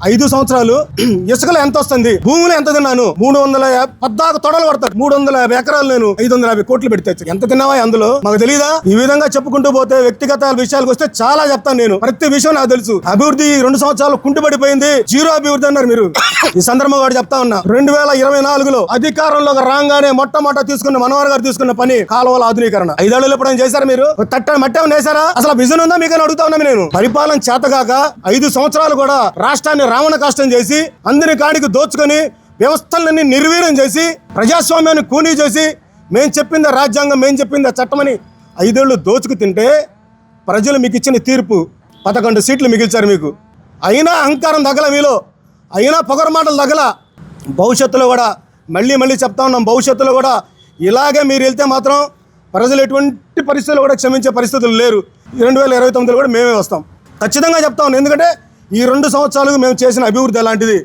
5 సంవత్సరాలు ఇసుకలో ఎంత వస్తుంది, భూమిలో ఎంత తిన్నాను, 314 తొడలు పడతారు. 350 ఎకరాలు నేను 550 కోట్లు పెడితే ఎంత తిన్నావా అందులో మాకు తెలియదా? ఈ విధంగా చెప్పుకుంటూ పోతే వ్యక్తిగత విషయాలకు వస్తే చాలా చెప్తాను నేను. ప్రతి విషయం నాకు తెలుసు. అభివృద్ధి 2 సంవత్సరాలు కుంటుపడిపోయింది, జీరో అభివృద్ధి అన్నారు మీరు. ఈ సందర్భంగా వాడు చెప్తా ఉన్నా, 2024లో అధికారంలోకి రాగానే మొట్టమొదట తీసుకున్న మనోహర్ గారు తీసుకున్న పని కాలువల ఆధునీకరణ. 5 ఏళ్ళు ఎప్పుడైనా చేశారా మీరు? తట్టని మట్టం వేశారా? అసలు విజన్ ఉందా మీకు అని అడుగుతా ఉన్నా నేను. పరిపాలన చేతగాక 5 సంవత్సరాలు కూడా రాష్ట్రాన్ని రావణ కష్టం చేసి అందరి కాడికి దోచుకొని వ్యవస్థలన్నీ నిర్వీర్యం చేసి ప్రజాస్వామ్యాన్ని కూనీ చేసి మేము చెప్పింది రాజ్యాంగం, మేము చెప్పింది చట్టమని 5 ఏళ్ళు దోచుకు తింటే ప్రజలు మీకు ఇచ్చిన తీర్పు 11 సీట్లు మిగిల్చారు మీకు. అయినా అహంకారం తగల మీలో, అయినా పొగరు మాటలు తగల. భవిష్యత్తులో కూడా మళ్ళీ చెప్తా ఉన్నాం, భవిష్యత్తులో కూడా ఇలాగే మీరు వెళ్తే మాత్రం ప్రజలు ఎటువంటి పరిస్థితుల్లో కూడా క్షమించే పరిస్థితులు లేరు. 2029లో కూడా మేమే వస్తాం ఖచ్చితంగా చెప్తా ఉన్నాం. ఎందుకంటే ఈ 2 సంవత్సరాలు మేము చేసిన అభివృద్ధి అలాంటిది.